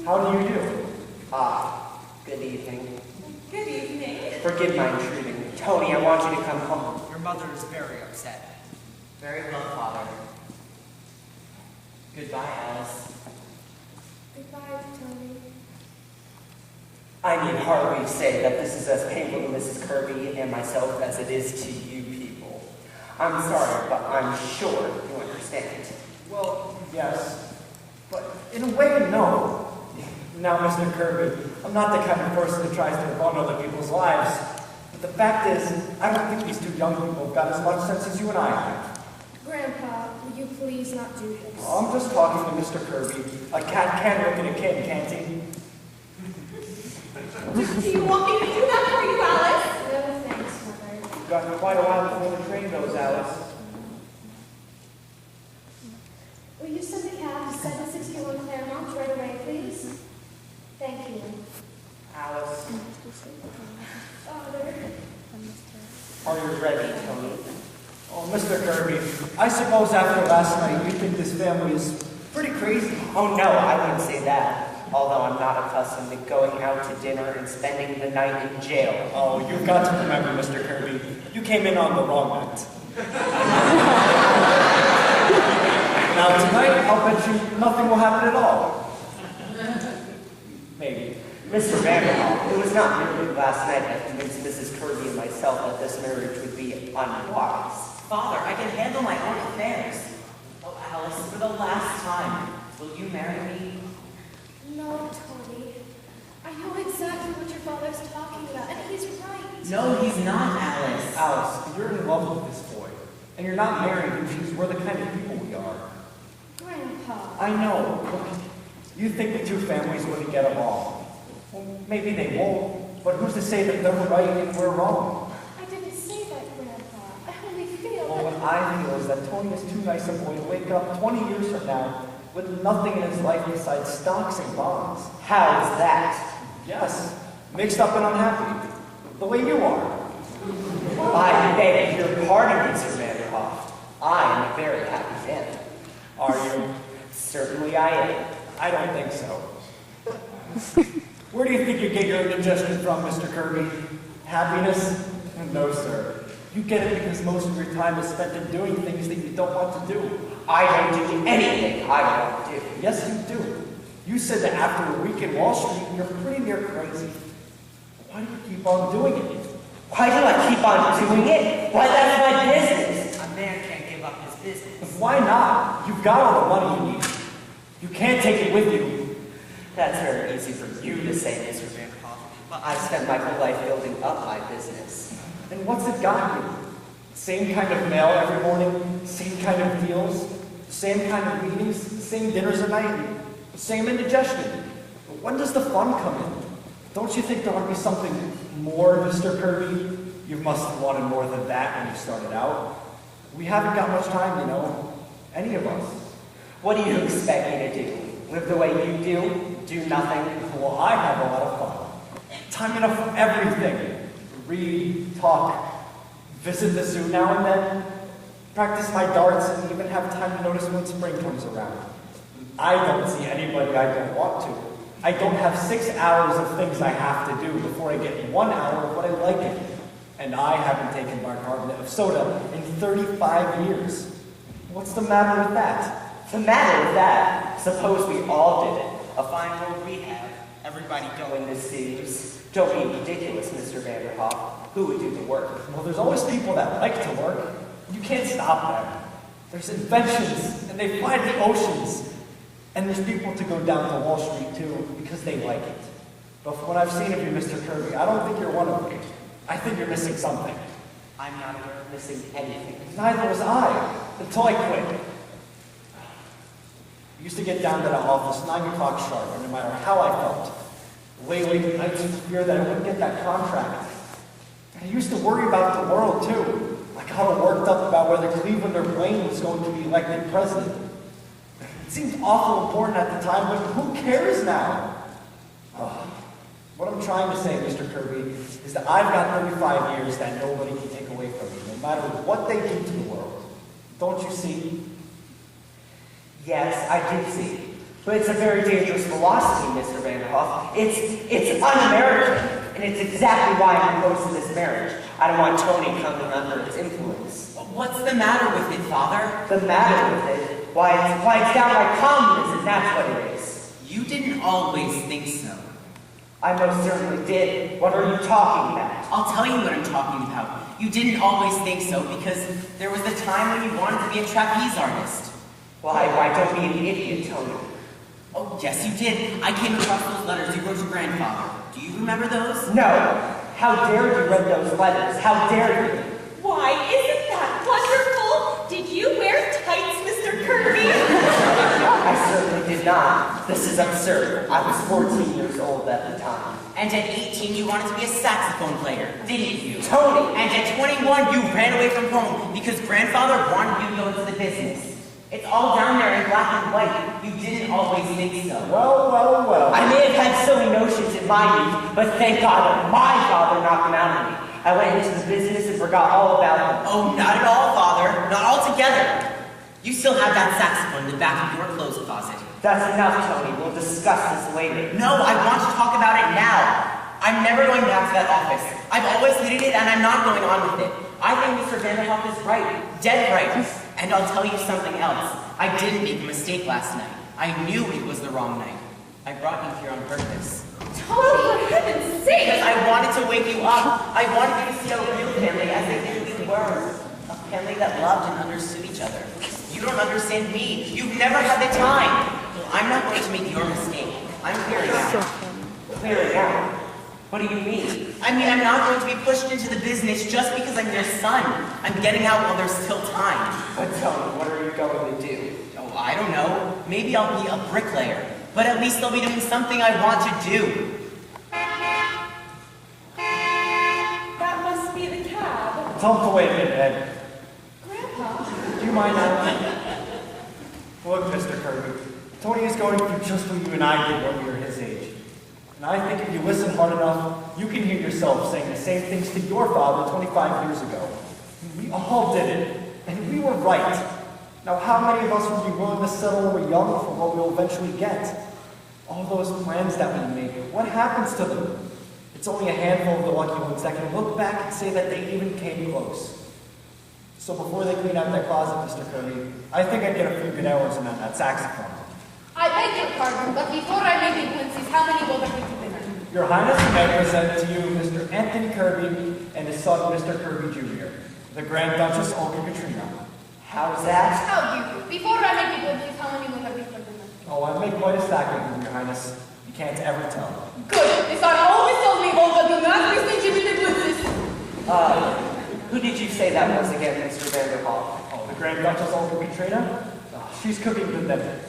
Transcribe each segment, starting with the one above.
How do you do? Ah, good evening. Good evening. Forgive my intruding. Tony, I want you to come home. Your mother is very upset. Very well, Father. Goodbye, Alice. Goodbye, Tony. I need hardly say that this is as painful to Mrs. Kirby and myself as it is to you people. I'm sorry, but I'm sure you understand. Well, yes. But in a way, no. Now, Mr. Kirby, I'm not the kind of person who tries to ruin other people's lives. But the fact is, I don't think these two young people have got as much sense as you and I have. Grandpa, will you please not do this? Oh, I'm just talking to Mr. Kirby. A cat can look at a kid, can't he? Do you want me to do that for you, Alice? No, thanks, Mother. You've got quite a while before the train goes, Alice. Will you send the cab to 761 Claremont right away, please? Thank you. Alice, Father. are you ready, Tony? Oh, Mr. Kirby, I suppose after last night you think this family is pretty crazy. Oh no, I wouldn't say that. Although I'm not accustomed to going out to dinner and spending the night in jail. Oh, you've got to remember, Mr. Kirby, you came in on the wrong night. Now tonight, I'll bet you nothing will happen at all. Maybe. Mr. Vanderhoff, it was not merely last night that convinced Mrs. Kirby and myself that this marriage would be unwise. Father, I can handle my own affairs. Oh, Alice, for the last time, will you marry me? No, Tony. I know exactly what your father's talking about, and he's right. No, he's not, Alice. Alice, you're in love with this boy, and you're not married because we're the kind of people we are. Grandpa. I know. You think the two families wouldn't get along. Well, maybe they won't, but who's to say that they're right and we're wrong? I didn't say that, Grandpa. I only feel Well, that... what I feel is that Tony is too nice a boy to wake up 20 years from now with nothing in his life besides stocks and bonds. How is that? Yes, mixed up and unhappy, the way you are. I beg your pardon, Mr. Vanderhoff. I am a very happy man. Are you? Certainly I am. I don't think so. Where do you think you get your indigestion from, Mr. Kirby? Happiness? No, sir. You get it because most of your time is spent in doing things that you don't want to do. I don't do anything I want to do. Yes, you do. You said that after a week in Wall Street, you're pretty near crazy. Why do you keep on doing it? Why do I keep on doing it? Why, that's my business. A man can't give up his business. Why not? You've got all the money you need. You can't take it with you. That's very easy for you to say, Mr. Vanderhoff. But I've spent my whole life building up my business. And what's it got you? Same kind of mail every morning, same kind of deals, same kind of meetings, same dinners at night, same indigestion. When does the fun come in? Don't you think there ought to be something more, Mr. Kirby? You must have wanted more than that when you started out. We haven't got much time, you know, any of us. What do you expect me to do? Live the way you do? Do nothing? Well, I have a lot of fun. Time enough for everything. Read, talk, visit the zoo now and then, practice my darts, and even have time to notice when spring comes around. I don't see anybody I don't want to. I don't have 6 hours of things I have to do before I get 1 hour of what I like in it. And I haven't taken bicarbonate of soda in 35 years. What's the matter with that? The matter with that, suppose we all did it. A fine world we have. Everybody going to zoos. Don't be ridiculous, Mr. Vanderhoff. Who would do the work? Well, there's always people that like to work. You can't stop them. There's inventions, and they fly the oceans. And there's people to go down to Wall Street, too, because they like it. But from what I've seen of you, Mr. Kirby, I don't think you're one of them. I think you're missing something. I'm not aware of missing anything. Neither was I, until I quit. I used to get down to the office 9 o'clock sharp, and no matter how I felt. Lately, I used to fear that I wouldn't get that contract. And I used to worry about the world, too. I got all worked up about whether Cleveland or Blaine was going to be elected president. It seemed awful important at the time, but who cares now? What I'm trying to say, Mr. Kirby, is that I've got 35 years that nobody can take away from me, no matter what they do to the world. Don't you see? Yes, I do see. But it's a very dangerous philosophy, Mr. Vanderhoff. It's un-American, and it's exactly why I'm opposed to this marriage. I don't want Tony coming under its influence. What's the matter with it, Father? The matter with it? Why it's downright communism, that's what it is. You didn't always think so. I most certainly did. What are you talking about? I'll tell you what I'm talking about. You didn't always think so because there was a time when you wanted to be a trapeze artist. Why don't be an idiot, Tony? Oh, yes, you did. I came across those letters you wrote your grandfather. Do you remember those? No. How dare you read those letters? How dare you? Why, isn't that wonderful? Did you wear tights, Mr. Kirby? I certainly did not. This is absurd. I was 14 years old at the time. And at 18, you wanted to be a saxophone player, didn't you? Tony! And at 21, you ran away from home because grandfather wanted you to go into the business. It's all down there in black and white. You didn't always think so. Well. I may have had silly notions in my youth, but thank God that my father knocked them out of me. I went into the business and forgot all about them. Oh, not at all, Father. Not altogether. You still have that saxophone in the back of your clothes closet. That's enough, Tony. We'll discuss this later. No, I want to talk about it now. I'm never going back to that office. I've always hated it, and I'm not going on with it. I think Mr. Vanderhoff is right. Dead right. And I'll tell you something else. I didn't make a mistake last night. I knew it was the wrong night. I brought you here on purpose. Tony, for heaven's sake! Because I wanted to wake you up. I wanted you to see a real family as they truly were. A family that loved and understood each other. You don't understand me. You've never had the time. I'm not going to make your mistake. I'm clearing out. Clearing out? What do you mean? I mean, I'm not going to be pushed into the business just because I'm your son. I'm getting out while there's still time. But Tony, what are you going to do? Oh, I don't know. Maybe I'll be a bricklayer. But at least I'll be doing something I want to do. That must be the cab. Tell him to wait a minute, Ed. Grandpa? Do you mind now? Look, Mr. Kirby, Tony is going through just what you and I did when we were his age. And I think if you listen hard enough, you can hear yourself saying the same things to your father 25 years ago. We all did it, and we were right. Now, how many of us would be willing to settle when we're young for what we'll eventually get? All those plans that we made, what happens to them? It's only a handful of the lucky ones that can look back and say that they even came close. So before they clean out that closet, Mr. Kirby, I think I'd get a few good hours in on that saxophone. I beg your pardon, but before I make inquiries, how many will there be to dinner? Your Highness, may I present to you Mr. Anthony Kirby and his son, Mr. Kirby Jr., the Grand Duchess Olga Katrina. How's that? How do you? Before I make inquiries, how many will there be for dinner? Oh, I've made quite a stack of them, Your Highness. You can't ever tell. Good. This are always only over the not distributed with this. Who did you say that was again, Mr. Vanderhoff? Oh, the Grand Duchess Olga Katrina? Oh, she's cooking the dinner.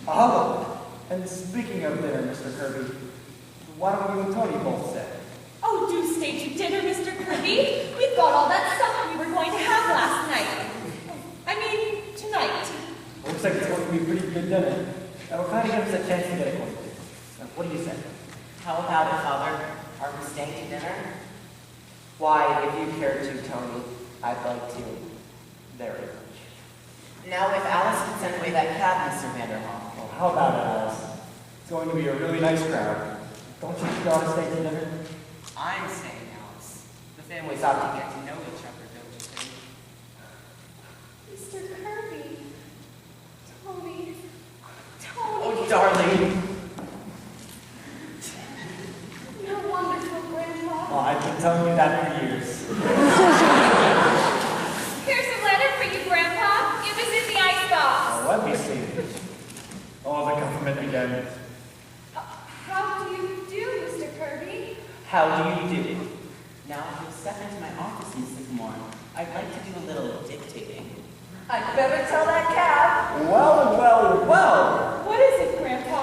Oh. And speaking of dinner, Mr. Kirby, why don't you and Tony both stay? Oh, do stay to dinner, Mr. Kirby. We've got all that stuff we were going to have last night. I mean, tonight. Looks like it's going to be a pretty good dinner. That'll kind of give us a chance to get acquainted. Now, what do you say? How about it, Father? Are we staying to dinner? Why, if you care to, Tony, I'd like to. Very much. Now, if Alice could send away that cab, Mr. Vanderhoff. Well, how about it, Alice? It's going to be a really nice crowd. Don't you think you ought to stay to dinner? I'm saying, Alice. The families ought to get to know each other, don't you think? Mr. Kirby. Tony. Oh, darling. You're wonderful, Grandpa. Oh, I've been telling you that for years. Here's a letter for you, Grandpa. It was in the icebox. Oh, let me see. Oh, the government again. How do you do, Mr. Kirby? How do you do? Now, if you'll step into my office, Miss Sycamore, I'd like to do a little dictating. I'd better tell that cab. Well. What is it, Grandpa?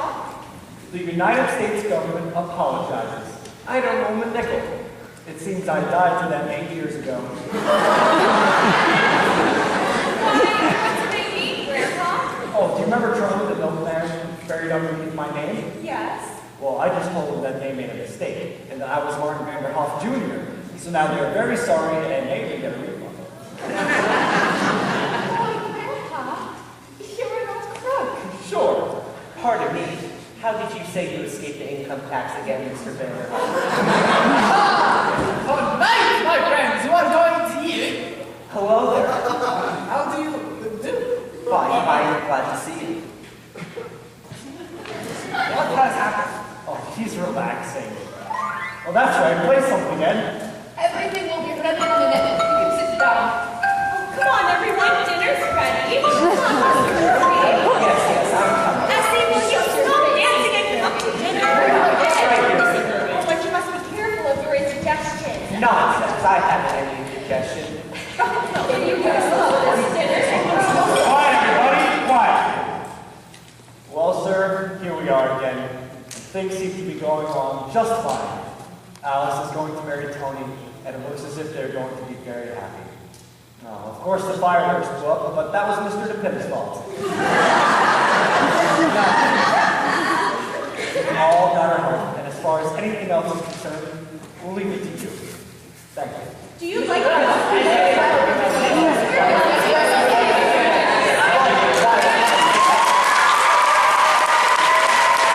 The United States government apologizes. I don't owe them a nickel. It seems I died to them 8 years ago. Why, what do they mean, Grandpa? Oh, do you remember Charlie the milkman buried underneath my name? Yes. Well, I just told them that they made a mistake, and that I was Martin Vanderhoff Jr. So now they're very sorry, and they may get a refund. Oh, Grandpa, you're an old crook. Sure. Pardon income tax again, Mr. Vanderhoff. Oh, nice, my friends. You are going to eat. Hello there. How do you do? Fine, glad to see you. What has happened? Oh, he's relaxing. Well, that's right. Play something, Ed. Everything will be ready in a minute. You can sit down. Come on, everyone, dinner's ready. Come on, Mr. Kirby. Yes, I'm coming. Essie, will you stop dancing and come to dinner? Oh, but you must be careful of your indigestion. Nonsense, I haven't any indigestion. Can you go slow this dinner? Quiet, everybody, quiet. Well, sir, here we are again. Things seem to be going along just fine. Alice is going to marry Tony, and it looks as if they're going to be very happy. Of course, the fireworks blew up, but that was Mr. DePin's fault. We all got our hope, and as far as anything else is concerned, we'll leave it to you. Thank you. Do you like